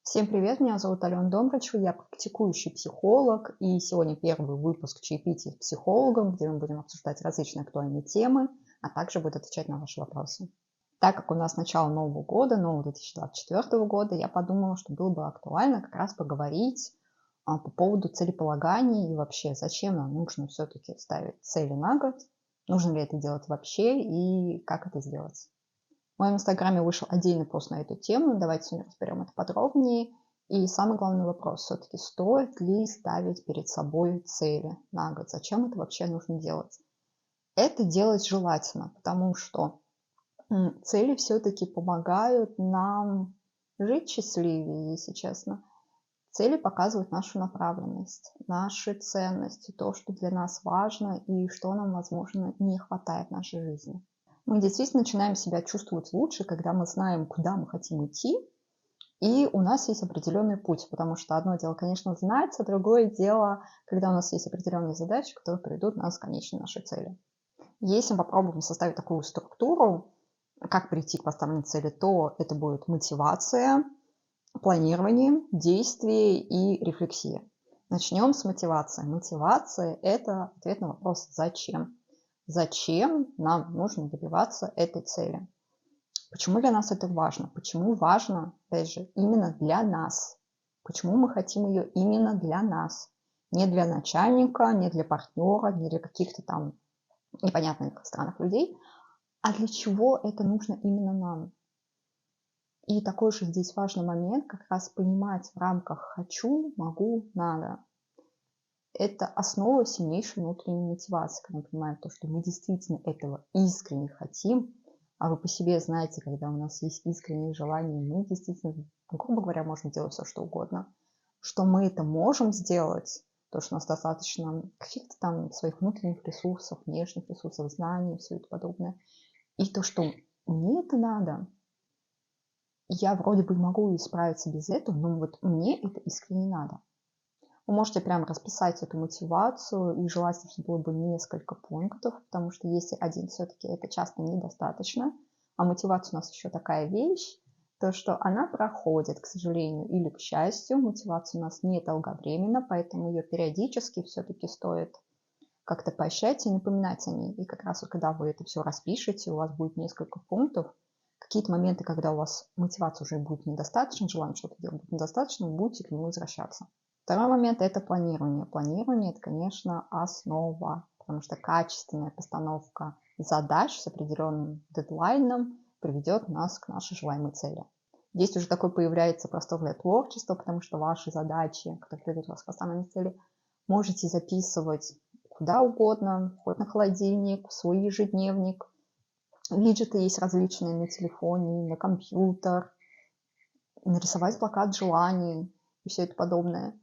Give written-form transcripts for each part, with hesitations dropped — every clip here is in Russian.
Всем привет, меня зовут Алена Домрачева, я практикующий психолог, и сегодня первый выпуск чаепития с психологом, где мы будем обсуждать различные актуальные темы, а также буду отвечать на ваши вопросы. Так как у нас начало Нового года, нового 2024 года, я подумала, что было бы актуально как раз поговорить по поводу целеполагания и вообще, зачем нам нужно все-таки ставить цели на год, нужно ли это делать вообще и как это сделать. В моем инстаграме вышел отдельный пост на эту тему. Давайте сегодня разберем это подробнее. И самый главный вопрос все-таки, стоит ли ставить перед собой цели на год? Зачем это вообще нужно делать? Это делать желательно, потому что цели все-таки помогают нам жить счастливее, если честно. Цели показывают нашу направленность, наши ценности, то, что для нас важно и что нам, возможно, не хватает в нашей жизни. Мы действительно начинаем себя чувствовать лучше, когда мы знаем, куда мы хотим идти, и у нас есть определенный путь, потому что одно дело, конечно, знать, а другое дело, когда у нас есть определенные задачи, которые приведут нас к конечной нашей цели. Если мы попробуем составить такую структуру, как прийти к поставленной цели, то это будет мотивация, планирование, действие и рефлексия. Начнем с мотивации. Мотивация – это ответ на вопрос «зачем?». Зачем нам нужно добиваться этой цели? Почему для нас это важно? Почему важно, опять же, именно для нас? Почему мы хотим ее именно для нас? Не для начальника, не для партнера, не для каких-то там непонятных странных людей, а для чего это нужно именно нам? И такой же здесь важный момент как раз понимать в рамках «хочу», «могу», «надо». Это основа сильнейшей внутренней мотивации, когда мы понимаем то, что мы действительно этого искренне хотим, а вы по себе знаете, когда у нас есть искренние желания, мы действительно, грубо говоря, можем делать все, что угодно, что мы это можем сделать, то, что у нас достаточно каких-то там своих внутренних ресурсов, внешних ресурсов, знаний, все это подобное, и то, что мне это надо, я вроде бы могу справиться без этого, но вот мне это искренне надо. Вы можете прям расписать эту мотивацию, и желательно, чтобы было бы несколько пунктов, потому что если один все-таки это часто недостаточно, а мотивация у нас еще такая вещь, то что она проходит, к сожалению, или к счастью. Мотивация у нас не долговременна, поэтому ее периодически все-таки стоит как-то поощрять и напоминать о ней. И как раз вот когда вы это все распишете, у вас будет несколько пунктов, какие-то моменты, когда у вас мотивация уже будет недостаточно, желание что-то делать будет недостаточно, вы будете к нему возвращаться. Второй момент – это планирование. Планирование – это, конечно, основа, потому что качественная постановка задач с определенным дедлайном приведет нас к нашей желаемой цели. Здесь уже такой появляется простор для творчества, потому что ваши задачи, которые приведут вас к поставленной цели, можете записывать куда угодно, хоть на холодильник, в свой ежедневник. Виджеты есть различные на телефоне, на компьютер, нарисовать плакат желаний и все это подобное.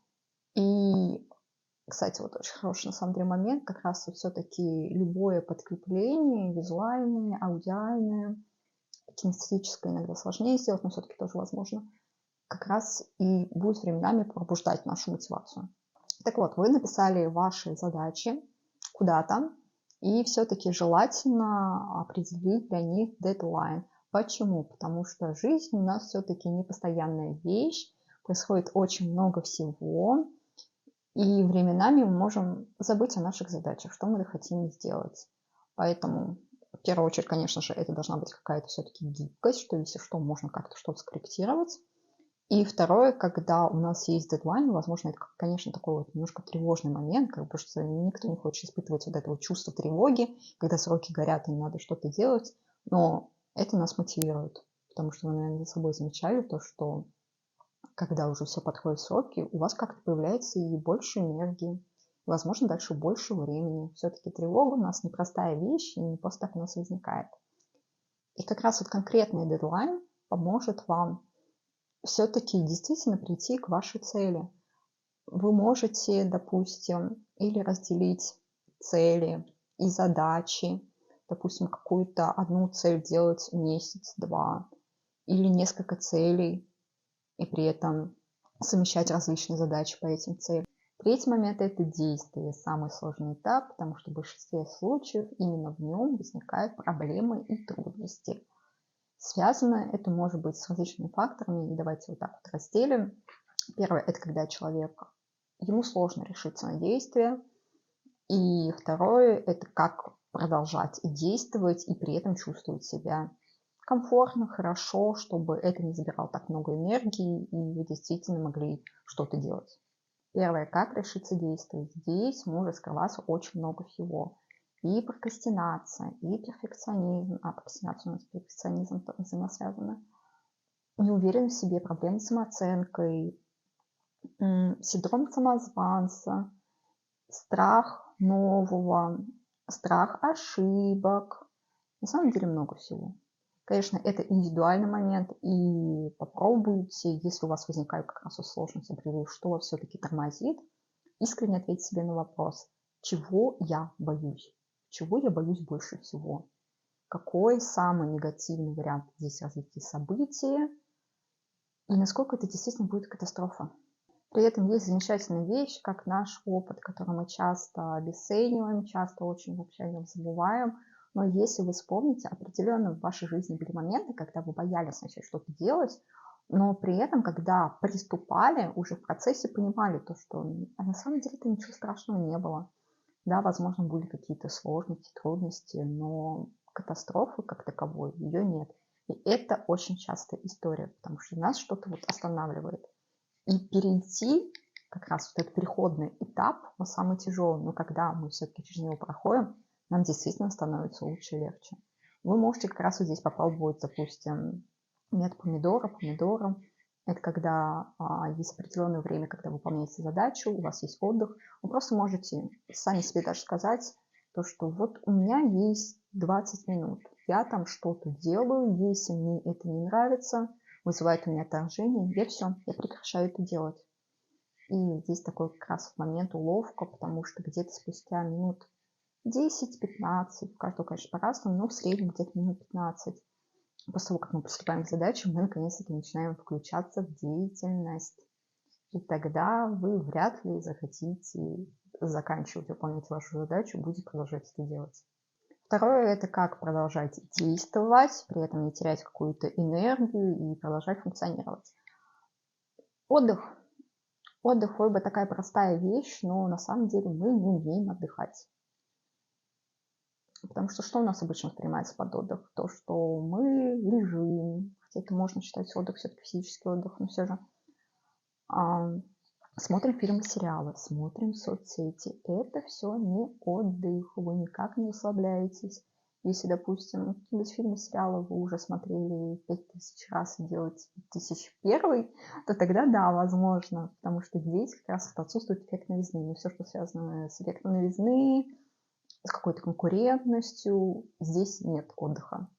И, кстати, вот очень хороший на самом деле момент, как раз все-таки любое подкрепление, визуальное, аудиальное, кинестетическое иногда сложнее сделать, но все-таки тоже возможно, как раз и будет временами пробуждать нашу мотивацию. Так вот, вы написали ваши задачи куда-то, и все-таки желательно определить для них дедлайн. Почему? Потому что жизнь у нас все-таки непостоянная вещь, происходит очень много всего, и временами мы можем забыть о наших задачах, что мы хотим сделать. Поэтому, в первую очередь, конечно же, это должна быть какая-то все-таки гибкость, что если что, можно как-то что-то скорректировать. И второе, когда у нас есть дедлайн, возможно, это, конечно, такой вот немножко тревожный момент, как бы, что никто не хочет испытывать вот это вот чувство тревоги, когда сроки горят и надо что-то делать, но это нас мотивирует, потому что вы, наверное, за собой замечали то, что когда уже все подходит сроки, у вас как-то появляется и больше энергии, возможно, дальше больше времени. Все-таки тревога у нас непростая вещь, и не просто так у нас возникает. И как раз вот конкретный дедлайн поможет вам все-таки действительно прийти к вашей цели. Вы можете, допустим, или разделить цели и задачи, допустим, какую-то одну цель делать месяц-два, или несколько целей, и при этом совмещать различные задачи по этим целям. Третий момент – это действие, самый сложный этап, потому что в большинстве случаев именно в нем возникают проблемы и трудности. Связано это может быть с различными факторами, и давайте вот так вот разделим. Первое – это когда ему сложно решиться на действие, и второе – это как продолжать действовать и при этом чувствовать себя комфортно, хорошо, чтобы это не забирало так много энергии, и вы действительно могли что-то делать. Первое – как решиться действовать. Здесь может скрываться очень много всего. И прокрастинация, и перфекционизм. Прокрастинация у нас с перфекционизмом взаимосвязана. Неуверенность в себе, проблемы с самооценкой, синдром самозванца, страх нового, страх ошибок. На самом деле много всего. Конечно, это индивидуальный момент, и попробуйте, если у вас возникают как раз сложности, определить, что вас все-таки тормозит, искренне ответить себе на вопрос, чего я боюсь, чего я боюсь больше всего, какой самый негативный вариант здесь развития события, и насколько это действительно будет катастрофа. При этом есть замечательная вещь, как наш опыт, который мы часто обесцениваем, часто очень вообще о нем забываем. Но если вы вспомните, определенно в вашей жизни были моменты, когда вы боялись начать что-то делать, но при этом, когда приступали, уже в процессе понимали то, что на самом деле это ничего страшного не было. Да, возможно, были какие-то сложности, трудности, но катастрофы как таковой ее нет. И это очень частая история, потому что нас что-то вот останавливает. И перейти, как раз вот этот переходный этап, он самый тяжелый, но когда мы все-таки через него проходим, нам действительно становится лучше и легче. Вы можете как раз вот здесь попробовать, допустим, метод помидора. Это когда есть определенное время, когда вы выполняете задачу, у вас есть отдых. Вы просто можете сами себе даже сказать, то, что вот у меня есть 20 минут, я там что-то делаю, если мне это не нравится, вызывает у меня отторжение, я прекращаю это делать. И здесь такой как раз момент уловка, потому что где-то спустя минут 10-15, у каждого, конечно, по-разному, но в среднем где-то минут 15, после того, как мы приступаем к задаче, мы наконец-таки начинаем включаться в деятельность. И тогда вы вряд ли захотите заканчивать выполнять вашу задачу, будете продолжать это делать. Второе – это как продолжать действовать, при этом не терять какую-то энергию и продолжать функционировать. Отдых. Отдых вроде бы такая простая вещь, но на самом деле мы не умеем отдыхать. Потому что у нас обычно воспринимается под отдых? То, что мы лежим, хотя это можно считать отдых, все-таки физический отдых, но все же. Смотрим фильмы, сериалы, смотрим соцсети. Это все не отдых, вы никак не расслабляетесь. Если, допустим, какие-нибудь фильмы, сериалы вы уже смотрели 5000 раз и делаете 5001, то тогда да, возможно, потому что здесь как раз отсутствует эффект новизны. Но все, что связано с эффектом новизны, с какой-то конкурентностью, здесь нет отдыха.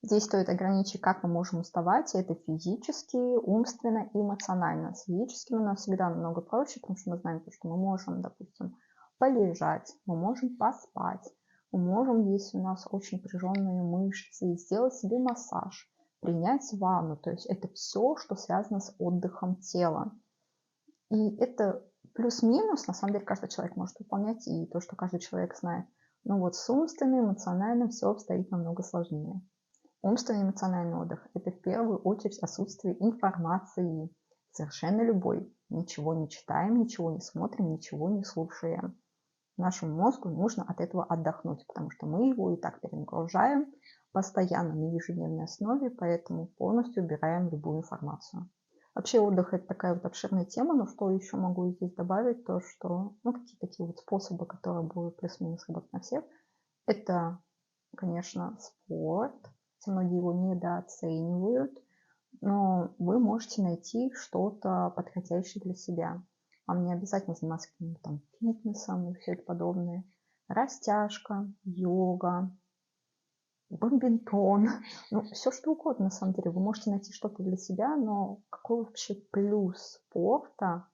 Здесь стоит ограничить, как мы можем уставать. Это физически, умственно и эмоционально. С физическим у нас всегда намного проще, потому что мы знаем, что мы можем, допустим, полежать, мы можем поспать, мы можем, если у нас очень напряженные мышцы, сделать себе массаж, принять ванну. То есть это все, что связано с отдыхом тела. И это плюс-минус, на самом деле, каждый человек может выполнять, и то, что каждый человек знает. Но вот с умственным, эмоциональным все обстоит намного сложнее. Умственный и эмоциональный отдых – это в первую очередь отсутствие информации, совершенно любой. Ничего не читаем, ничего не смотрим, ничего не слушаем. Нашему мозгу нужно от этого отдохнуть, потому что мы его и так перегружаем постоянно на ежедневной основе, поэтому полностью убираем любую информацию. Вообще отдых – это такая вот обширная тема, но что еще могу здесь добавить, то что какие-то такие вот способы, которые будут плюс-минус работать на всех, это, конечно, спорт. Многие его недооценивают, но вы можете найти что-то подходящее для себя. Вам не обязательно заниматься каким-то там фитнесом и все это подобное. Растяжка, йога, бадминтон, все что угодно на самом деле. Вы можете найти что-то для себя, но какой вообще плюс спорта?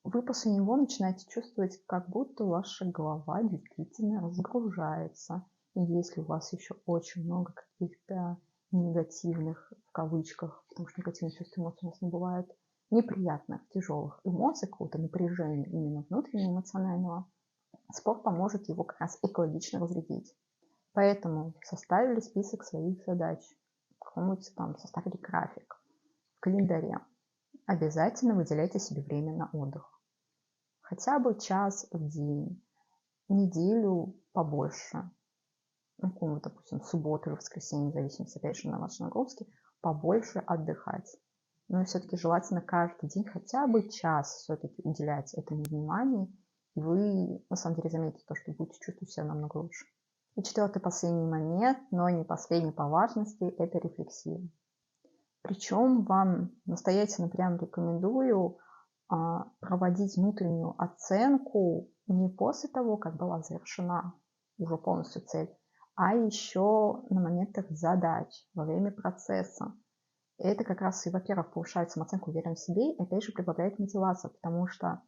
Вы после него начинаете чувствовать, как будто ваша голова действительно разгружается. И если у вас еще очень много каких-то негативных, в кавычках, потому что негативных чувств, эмоций у нас не бывает, неприятных, тяжелых эмоций, какого-то напряжения именно внутреннего эмоционального, спорт поможет его как раз экологично разрядить. Поэтому составили список своих задач, какому-нибудь там составили график в календаре. Обязательно выделяйте себе время на отдых. Хотя бы час в день, неделю побольше. Ну, допустим, субботу или воскресенье, в зависимости, опять же, на ваши нагрузки, побольше отдыхать. Но все-таки желательно каждый день хотя бы час все-таки уделять этому внимание, и вы, на самом деле, заметите то, что будете чувствовать себя намного лучше. И четвертый, последний момент, но не последний по важности, это рефлексия. Причем вам настоятельно прям рекомендую проводить внутреннюю оценку не после того, как была завершена уже полностью цель, а еще на моментах задач, во время процесса. И это как раз и, во-первых, повышает самооценку, уверенность в себе, и опять же прибавляет мотивацию, потому что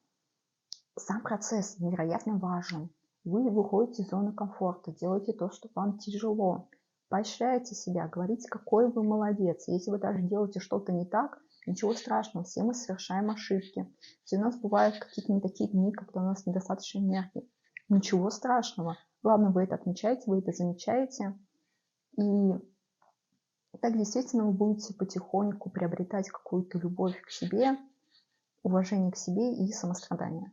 сам процесс невероятно важен. Вы выходите из зоны комфорта, делаете то, что вам тяжело. Поощряйте себя, говорите, какой вы молодец. Если вы даже делаете что-то не так, ничего страшного, все мы совершаем ошибки. Все у нас бывают какие-то не такие дни, когда у нас недостаточно энергии. Ничего страшного. Главное, вы это отмечаете, вы это замечаете. И так действительно вы будете потихоньку приобретать какую-то любовь к себе, уважение к себе и самострадание.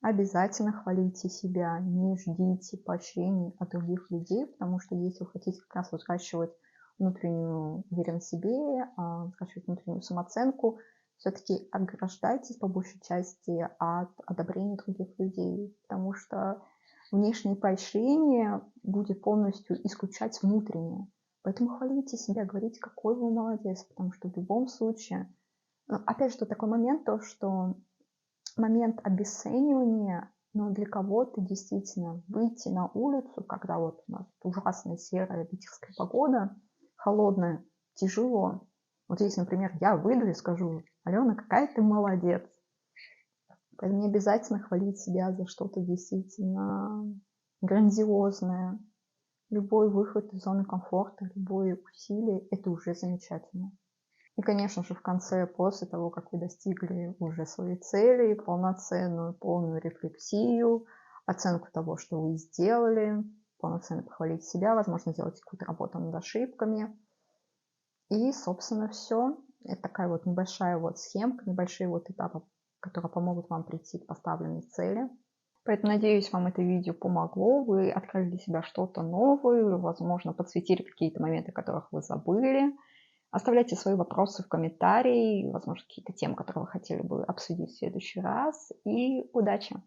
Обязательно хвалите себя, не ждите поощрений от других людей, потому что если вы хотите как раз взращивать внутреннюю уверенность в себе, взращивать внутреннюю самооценку, все-таки ограждайтесь по большей части от одобрения других людей, потому что внешнее поощрение будет полностью исключать внутреннее. Поэтому хвалите себя, говорите, какой вы молодец, потому что в любом случае, опять же, такой момент, то, что момент обесценивания, но для кого-то действительно выйти на улицу, когда вот у нас ужасная серая питерская погода, холодная, тяжело. Вот если, например, я выйду и скажу: Алена, какая ты молодец. Поэтому не обязательно хвалить себя за что-то действительно грандиозное. Любой выход из зоны комфорта, любое усилие – это уже замечательно. И, конечно же, в конце, после того, как вы достигли уже своей цели, полноценную, полную рефлексию, оценку того, что вы сделали, полноценно похвалить себя, возможно, сделать какую-то работу над ошибками. И, собственно, все. Это такая вот небольшая вот схемка, небольшие вот этапы, которые помогут вам прийти к поставленной цели. Поэтому, надеюсь, вам это видео помогло, вы открыли для себя что-то новое, возможно, подсветили какие-то моменты, которых вы забыли. Оставляйте свои вопросы в комментарии, возможно, какие-то темы, которые вы хотели бы обсудить в следующий раз. И удачи!